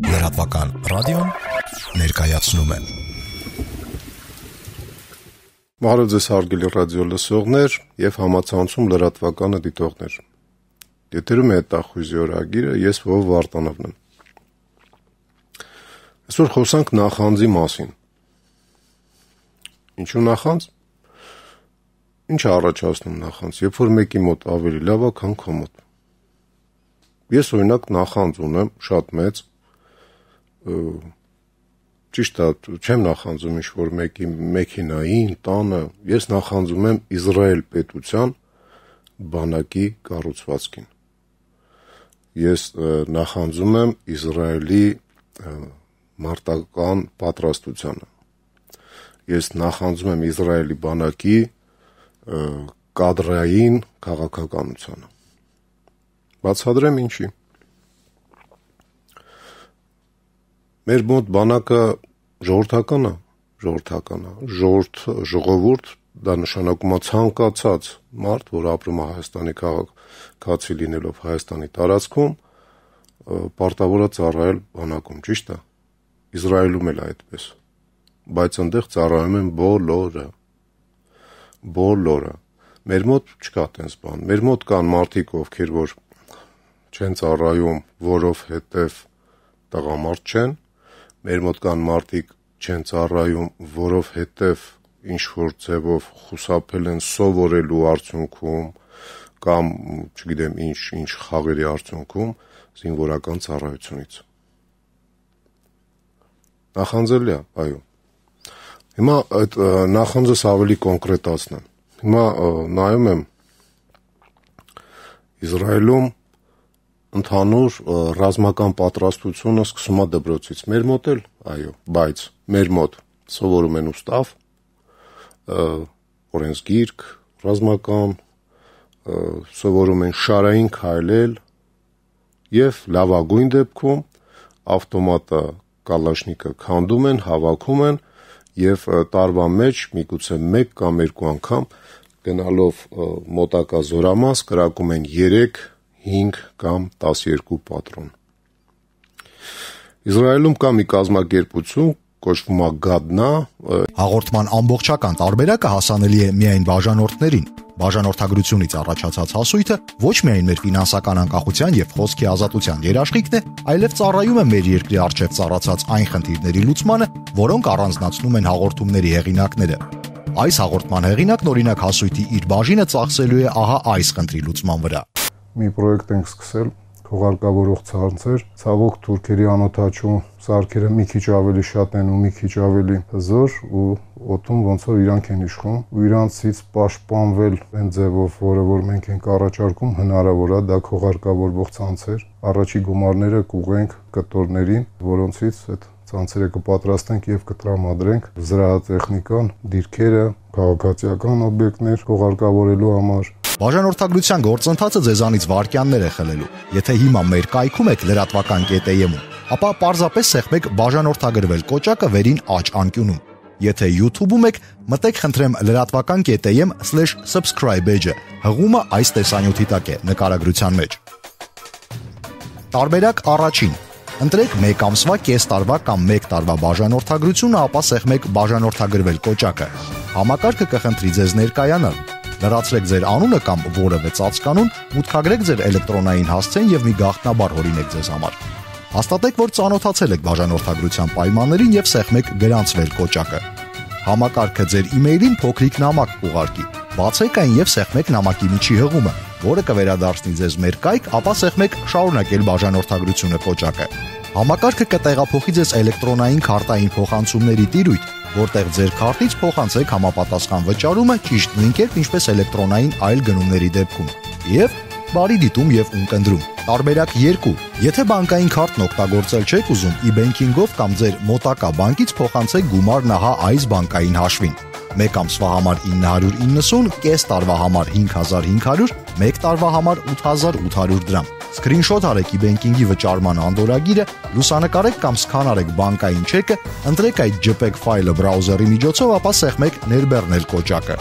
Լրատվական ռադիոն ներկայացնում է։ Բարև ձեզ հարգելի ռադիո լսողներ եւ համացանցում լրատվականը դիտողներ։ Եթերում է հետախույզի օրագիրը, ես Վով Վարդանովն եմ։ Այսօր խոսանք նախանձի մասին։ Ինչու նախանձ։ Ինչ է առաջացնում նախանձ, երբ որ մեկի մոտ ավելի լավ է, քան քո մոտ։ Ես օրինակ նախանձ ունեմ շատ մեծ, ճիշտ է, չեմ նախանձում ինչ-որ մեկի մեքենային, տանը, ես նախանձում եմ Իսրայել պետության բանակի կառուցվածքին։ Ես նախանձում եմ Իսրայելի մարտական պատրաստությանը։ Ես նախանձում եմ Իսրայելի բանակի կադրային քաղաքականությանը։ Բացատրեմ ինչի։ Մեր մոտ բանակը ժողովրդական է, ժողովուրդ, դա նշանակում է ցանկացած մարդ, որ ապրում է Հայաստանի քաղաքացի լինելով Հայաստանի տարածքում, պարտավոր է ծառայել բանակում, ճիշտ է։ Իսրայելում էլ այդպես, բայց այնտեղ ծառայում են բոլորը։ Մեր մոտ չկա տենց բան։ Մեր մոտ կան մարդիկ, ովքեր որ չեն ծառայում, որովհետև տղամարդ չեն։ Մեր մոտ կան մարդիկ չեն ծառայում, որովհետև ինչ-որ ձևով խուսափել են սովորելու արդյունքում կամ, չգիտեմ, ինչ խաղերի արդյունքում զինվորական ծառայությունից։ Նախանձելի է, այո։ Հիմա այդ նախանձս ավելի կոնկրետացնեմ։ Հիմա նայում եմ Իսրայելում ընդհանուր ռազմական պատրաստությունը սկսում է դպրոցից։ Մեր մոտ էլ, այո, բայց մեր մոտ սովորում են ուստավ, օրենսգիրք, ռազմական, սովորում են շարային քայլել եւ լավագույն դեպքում ավտոմատը կալաշնիկը քանդում են, հավաքում են եւ տարվա մեջ միգուցե 1 կամ 2 անգամ գնալով մոտակա զորամաս կրակում են 3, 5 կամ 12 պատրոն։ Իսրայելում կա մի կազմակերպություն, կոչվում է Գադնա։ Հաղորդման ամբողջական տարբերակը հասանելի է միայն բաժանորդներին։ Բաժանորդագրությունից առաջացած հասույթը ոչ միայն մեր ֆինանսական անկախության եւ խոսքի ազատության երաշխիքն է, այլև ծառայում է մեր երկրի առջև ծառացած այն խնդիրների լուծմանը, որոնք առանձնացնում են հաղորդումների հեղինակները։ Այս հաղորդման հեղինակն օրինակ հասույթի իր բաժինը ծախսելու է ահա այս խնդրի լուծման վրա։ Մի պրոյեկտ ենք սկսել, թողարկավորող ցանցեր, ցավոք թուրքերի անօթաչու սարքերը մի քիչ ավելի շատ են ու մի քիչ ավելի հզոր ու օդում ոնց որ իրանք են իշխում ու իրանցից պաշտպանվել այն ձևով, որը որ մենք ենք առաջարկում, հնարավոր է, դա թողարկավորող ցանցեր, առաջի գումարները կուղենք կտորներին, որոնցից այդ ցանցերը կպատրաստենք եւ կտրամադրենք զրահատեխնիկան, դիրքերը, քաղաքացիական օբյեկտներ թողարկավորելու համար։ Բաժանորդագրության գործընթացը ձեզանից վայրկյաններ է խլելու։ Եթե հիմա մեր կայքում եք լրատվական.am-ում, ապա պարզապես սեղմեք բաժանորդագրվել կոճակը վերին աջ անկյունում։ Եթե YouTube-ում եք, մտեք խնդրեմ լրատվական.am/subscribe էջը։ Հղումը այս տեսանյութի տակ է նկարագրության մեջ։ Տարբերակ առաջին։ Ընտրեք 1 ամսվա, կես տարվա կամ 1 տարվա բաժանորդագրությունը, ապա սեղմեք բաժանորդագրվել կոճակը։ Համակարգը կխնդրի ձեզ ներկայանալ։ Լրացրեք ձեր անունը կամ որևէ ծածկանուն, մուտքագրեք ձեր էլեկտրոնային հասցեն եւ մի գաղտնաբար հորինեք ձեզ համար։ Հաստատեք, որ ծանոթացել եք բաժանորդագրության պայմաններին եւ սեղմեք գրանցվել կոճակը։ Համակարգը ձեր email-ին փոքրիկ նամակ կուղարկի։ Բացեք այն եւ սեղմեք նամակի միջի հղումը, որը կվերադարձնի ձեզ մեր կայք, ապա սեղմեք շարունակել բաժանորդագրությունը կոճակը։ Համակարգը կտեղափոխի ձեզ էլեկտրոնային քարտային փոխանցումների տիրույթ, որտեղ ձեր քարտից փոխանցեք համապատասխան վճարումը ճիշտ նույն կերպ, ինչպես էլեկտրոնային այլ գնումների դեպքում։ Եվ բարի դիտում եւ ունկնդրում։ Տարբերակ 2. Եթե բանկային քարտն օգտագործել չեք ուզում, e-banking-ով կամ ձեր մոտակա բանկից փոխանցեք գումարն ահա այս բանկային հաշվին։ 1 ամսվա համար 990, կես տարվա համար 5500, 1 տարվա համար 8800 դրամ։ Սկրինշոթ արեք e-banking-ի վճարման անդորագիրը, լուսանկարեք կամ սքանարեք բանկային չեկը, ընտրեք այդ JPEG ֆայլը բրաուզերի միջոցով, ապա սեղմեք ներբեռնել կոճակը։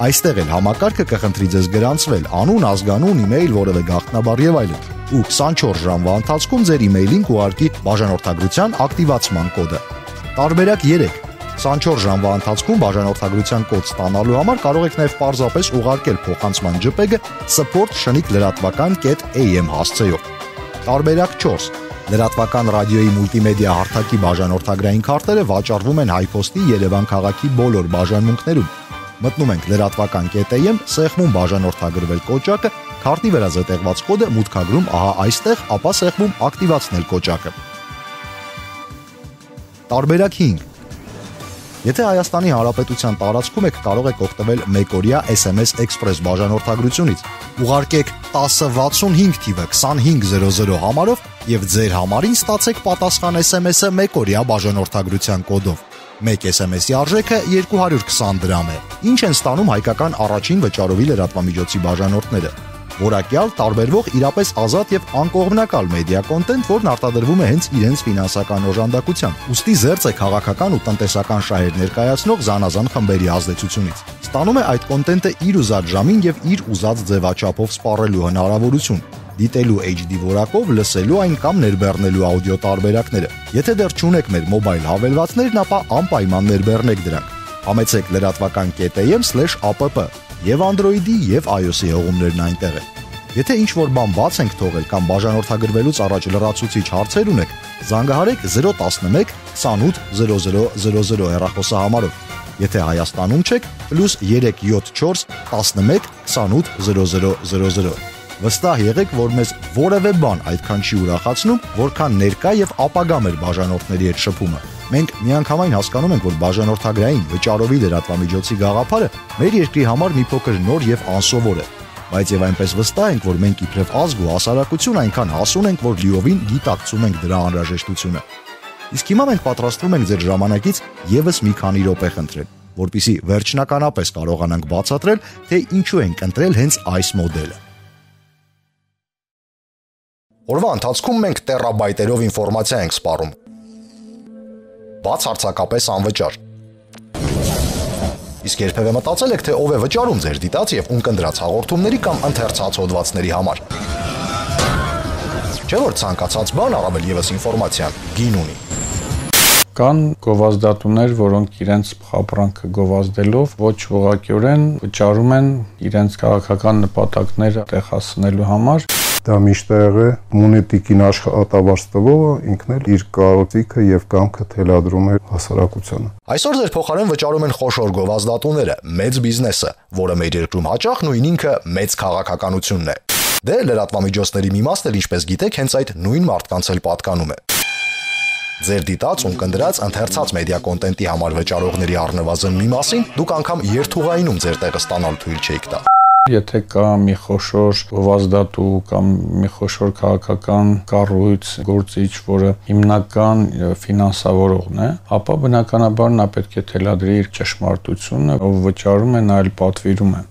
Այստեղ էլ համակարգը կխնդրի ձեզ գրանցվել անուն, ազգանուն, email, որևէ գաղտնաբար եւ այլն։ ու 24 ժամվա ընթացքում ձեր email-ին կուղարկի բաժանորդագրության ակտիվացման կոդը։ Տարբերակ 3. 24 ժամվա ընթացքում բաժանորդագրության կոդ ստանալու համար կարող եք նաև պարզապես ուղարկել փոխանցման JPEG-ը support@lratvakan.am հասցեով։ Տարբերակ 4. Լրատվական ռադիոյի մուլտիմեդիա հարթակի բաժանորդագրային քարտերը վաճառվում են Հայփոստի Երևան քաղաքի բոլոր բաժանմունքներում։ Մտնում ենք lratvakan.am, սեղմում բաժանորդագրվել կոճակը, քարտի վրա զետեղված կոդը մուտքագրում ահա այստեղ, ապա սեղմում ակտիվացնել կոճակը։ Տարբերակ 5. Եթե Հայաստանի Հանրապետության տարածքում եք, կարող եք օգտվել մեկօրյա SMS Express բաժանորդագրությունից։ Ուղարկեք 1065 թիվը 2500 համարով եւ ձեր համարին ստացեք պատասխան SMS-ը մեկօրյա բաժանորդագրության կոդով։ Մեկ SMS-ի արժեքը 220 դրամ է։ Ինչ են ստանում հայկական առաջին վճարովի լրատվամիջոցի բաժանորդները։ Որակյալ, տարբերվող իրապես ազատ եւ անկողմնակալ մեդիա կոնտենտ, որն արտադրվում է հենց իրենց ֆինանսական օժանդակությամբ։ Ուստի զերծ է քաղաքական ու տնտեսական շահեր ներկայացնող զանազան խմբերի ազդեցությունից։ Ստանում է այդ կոնտենտը իր ուզած ժամին եւ իր ուզած ձևաչափով սպառելու հնարավորություն, դիտելու HD որակով, լսելու այն կամ ներբեռնելու աուդիո տարբերակները։ Եթե դեռ չունեք մեր մոբայլ հավելվածներն, ապա անպայման ներբեռնեք դրանք։ Համեցեք lratvakan.am/app եւ Android-ի եւ iOS-ի հղումներն այնտեղ են։ Եթե ինչ-որ բան բաց ենք թողել կամ բաժանորդագրվելուց առաջ լրացուցիչ հարցեր ունեք, զանգահարեք 011 28 0000 հեռախոսահամարով։ Եթե Հայաստանում չեք, +374 11 28 0000։ Վստահ եղեք, որ մեզ որևէ բան այդքան չի ուրախացնում, որքան ներկա եւ ապագա մեր բաժանորդների հետ շփումը։ Մենք միանգամայն հասկանում ենք, որ բաժանորդագրային վճարովի լրատվամիջոցի գաղափարը մեր երկրի համար մի փոքր նոր եւ անսովոր է, բայց եւ այնպես վստահ ենք, որ մենք իբրև ազգ ու հասարակություն այնքան հասուն ենք, որ լիովին գիտակցում ենք դրա անհրաժեշտությունը։ Իսկ հիմա մենք պատրաստվում ենք ձեր ժամանակից եւս մի քանի րոպե խնդրել, որpիսի վերջնականապես կարողանանք բացատրել, թե ինչու ենք ընտրել հենց այս մոդելը։ Օրվա ընթացքում մենք տերաբայտերով ինֆորմացիա ենք սպառում։ Բացարձակապես անվճար։ Իսկ երբևէ մտածել եք, թե ով է վճարում ձեր դիտած եւ ունկնդրած հաղորդումների կամ ընթերցած հոդվածների համար։ Չէ՞ որ ցանկացած բան, առավել եւս ինֆորմացիան, գին ունի։ Կան գովազդատուներ, որոնք իրենց խաբրանքը գովազդելով ոչ ուղղակիորեն վճարում են իրենց քաղաքական նպատակները տեղհասնելու համար։ Դա միշտ եղել է մոնետիկին աշխատավարձ տվողը ինքն էլ իր կարծիքը եւ կամքը թելադրում է հասարակությանը։ Այսօր ձեր փոխարեն վճարում են խոշոր գովազդատուները, մեծ բիզնեսը, որը մեր երկրում հաճախ նույն ինքը մեծ քաղաքականությունն է։ Դե լրատվամիջոցների մի մասն էլ, ինչպես գիտեք, հենց այդ նույն մարդկանց էլ պատկանում է։ Ձեր դիտած ու կնդրած ընթերցած մեդիա կոնտենտի համար վճարողների առնվազն մի մասին դուք անգամ երթուղայինում ձեր տեղը ստանալ թույլ չեք տա։ Եթե կա մի խոշոր գովազդատու կամ մի խոշոր քաղաքական կառույց, գործիչ, որը հիմնական ֆինանսավորողն է, ապա բնականաբար նա պետք է թելադրի իր ճշմարտությունը, ով վճարում է, նա էլ պատվիրում է։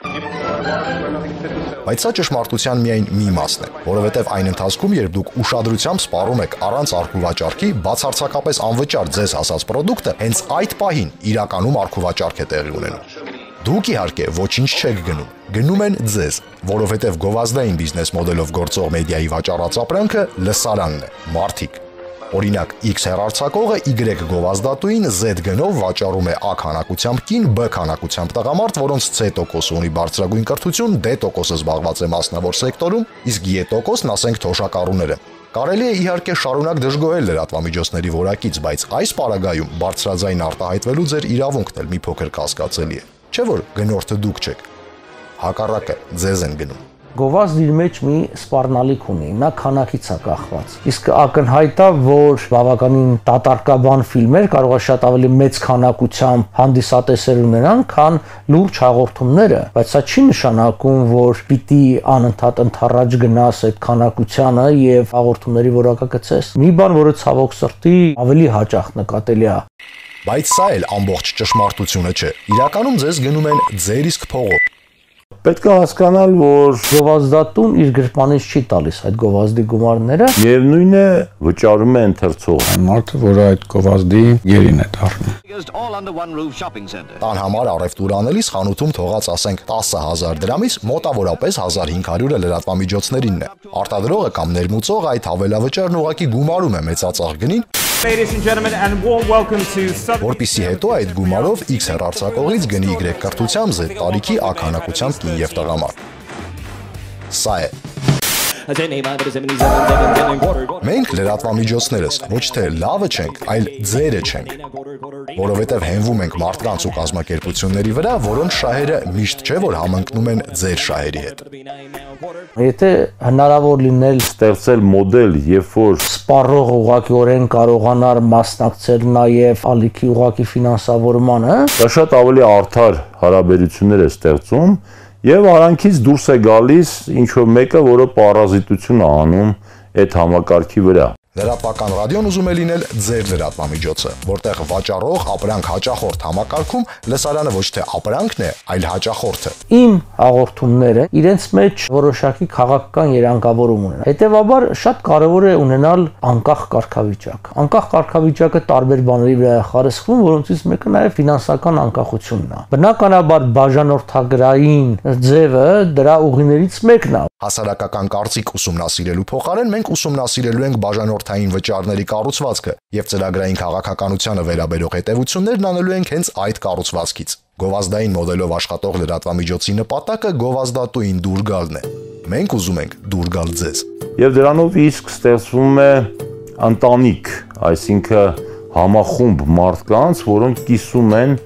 Բայց սա ճշմարտության միայն մի մասն է, որովհետև այն ընթացքում, երբ դուք ուշադրությամբ սպառում եք առանց արքուվաճառքի, բացարձակապես անվճար ձեզ հասած պրոդուկտը, հենց այդ պահին իրականում արքուվաճառք է տեղի ունենում։ Դուք իհարկե ոչինչ չեք գնում, գնում են ձեզ, որովհետև գովազդային բիզնես մոդելով գործող մեդիայի վաճառած ապրանքը լսարանն է, մարդիկ։ Օրինակ, X հեռարձակողը Y գովազդատուին Z գնով վաճառում է A քանակությամբ կին, B քանակությամբ տղամարդ, որոնց C% ունի բարձրագույն կրթություն, D% զբաղված է մասնավոր սեկտորում, իսկ E%-ն ասենք թոշակառուները։ Կարելի է իհարկե շարունակ դժգոհել լրատվամիջոցների որակից, բայց այս պարագայում բարձրաձայն արտահայտվելու ձեր իրավունքն էլ մի փոքր կասկածելի է։ Չէ՞ որ գնորդը դուք չեք։ Հակառակը ձեզ են գնում։ Գովազդը իր մեջ մի սպառնալիք ունի, նա քանակից է կախված։ Իսկ ակնհայտ է, որ բավականին դատարկաբան ֆիլմեր կարող է շատ ավելի մեծ քանակությամբ հանդիսատեսեր ունենան, քան լուրջ հաղորդումները, բայց սա չի նշանակում, որ պիտի անընդհատ ընթառաջ գնաս այդ քանակությանը եւ հաղորդումների որակը գցես։ Մի բան, որը ցավոք սրտի ավելի հաճախ նկատելի է։ Բայց սա էլ ամբողջ ճշմարտությունը չէ։ Իրականում ձեզ գնում են ձեր իսկ փողով։ Պետք է հասկանալ, որ Գովազդատուն իր գրպանից չի տալիս այդ գովազդի գումարները։ միևնույն է վճարում է ընթերցող։ Այն մարդը, որը այդ գովազդի գերին է դառնում։ Տան համար առևտուր անելիս խանութում թողած ասենք 10,000 դրամից մոտավորապես 1500-ը լրատվամիջոցներինն է։ Արտադրողը կամ ներմուծողը այդ հավելավճարն ուղղակի գումարում է մեծածախ գնին, որպիսի հետո այդ գումարով X հեռարձակողից գնի Y կրթությամբ Z տարիքի ականակությամբ կին եւ տղամարդ։ Սա է։ Մենք լրատվամիջոցներս ոչ թե լավը չենք, այլ ձերը չենք, որովհետև հենվում ենք մարդկանց ու կազմակերպությունների վրա, որոնց շահերը միշտ չէ, որ համընկնում են ձեր շահերի հետ։ Եթե հնարավոր լինել Ստեղծել մոդել, երբ որ սպառող ուղղակիորեն կարողանար մասնակցել նաև ալիքի ուղղակի ֆինանսավորմանը, դա շատ ավելի արդար հարաբերություններ է ստեղծում եւ արանքից դուրս է գալիս ինչ որ մեկը, որը պարազիտություն է անում այդ համակարգի վրա։ Լրատվական ռադիոն ուզում է լինել ձեր լրատվամիջոցը, որտեղ վաճառող ապրանք հաճախորդ համակարգում լսարանը ոչ թե ապրանքն է, այլ հաճախորդը։ իմ հաղորդումները իրենց մեջ որոշակի քաղաքական երանգավորում ունեն։ Հետևաբար շատ կարևոր է ունենալ անկախ կարգավիճակ։ Անկախ կարգավիճակը տարբեր բաների վրա է խարսխվում, որոնցից մեկը նաև ֆինանսական անկախությունն է։ Բնականաբար բաժանորդագրային ձևը դրա ուղիներից մեկն է։ Հասարակական կարծիք ուսումնասիրելու փոխարեն մենք ուսումնասիրելու ենք բաժանորդային վճարների կառուցվածքը եւ ծրագրային քաղաքականությանը վերաբերող հետևություններն անելու ենք հենց այդ կառուցվածքից։ Գովազդային մոդելով աշխատող լրատվամիջոցի նպատակը գովազդատուին դուր գալն է։ Մենք ուզում ենք դուր գալ ձեզ։ Եվ դրանով իսկ ստեղծվում է ընտանիք, այսինքն համախումբ մարդկանց, որոնք կիսում են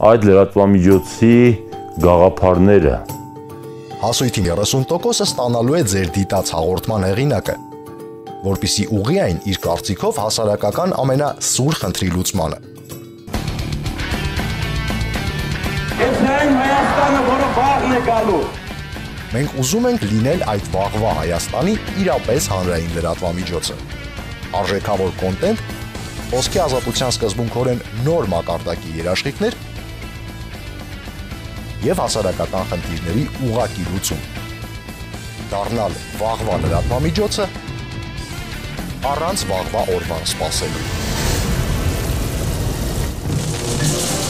այդ լրատվամիջոցի գաղափարները։ Հասույթի 30%-ը ստանալու է ձեր դիտած հաղորդման հեղինակը, որպիսի ուղղի այն իր կարծիքով հասարակական ամենասուր խնդրի լուծմանը։ Ես այն Հայաստանը, որը վաղն է գալու։ Մենք ուզում ենք լինել այդ վաղվա Հայաստանի իրապես հանրային լրատվամիջոցը։ Արժեքավոր կոնտենտ, խոսքի ազատության սկզբունքորեն նոր մակարդակի երաշխիքներ եւ հասարակական խնդիրների ուղղակի լուծում։ Դառնալ վաղվա լրատվամիջոցը առանց վաղվա օրվան սպասելու։